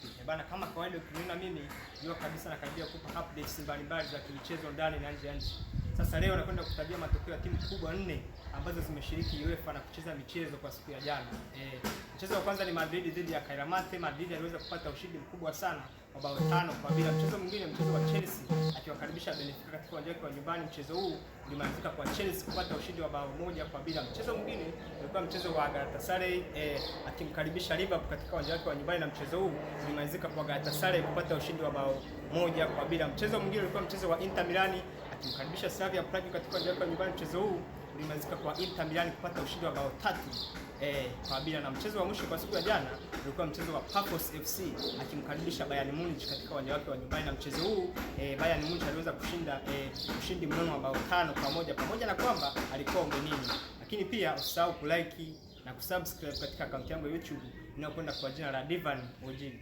vipi? Bana, kama kawaida ukiniona mimi jua kabisa nakaribia kukupa updates mbalimbali za kimichezo ndani na nje ya nchi. Sasa leo nakwenda kutajia matokeo ya timu kubwa 4 ambazo zimeshiriki UEFA na kucheza michezo kwa siku ya jana. Mchezo wa kwanza ni Madrid dhidi ya Kairamate. Madrid aliweza kupata ushindi mkubwa sana wa bao 5-0. Mchezo mwingine, mchezo wa Chelsea akiwakaribisha Benfica katika uwanja wake wa nyumbani. Mchezo huu ulimalizika kwa Chelsea kupata ushindi wa bao 1-0. Mchezo mwingine ulikuwa mchezo wa Galatasaray akimkaribisha Liverpool katika uwanja wake wa nyumbani, na mchezo huu ulimalizika kwa Galatasaray kupata ushindi wa bao 1-0. Mchezo mwingine ulikuwa mchezo wa Inter Milan akimkaribisha Slavia Prague katika uwanja wake wa nyumbani. Mchezo huu ulimalizika kwa Inter Milan kupata ushindi wa bao 3-0. Na mchezo wa mwisho kwa siku ya jana ulikuwa mchezo wa Pafos FC akimkaribisha Bayern Munich katika uwanja wake wa nyumbani, na mchezo huu Bayern Munich aliweza kushinda ushindi mnono wa bao 5-1 pamoja na kwamba alikuwa ugenini. Lakini pia usisahau kulike na kusubscribe katika akaunti yangu ya YouTube inayokwenda kwa jina la Divan OG.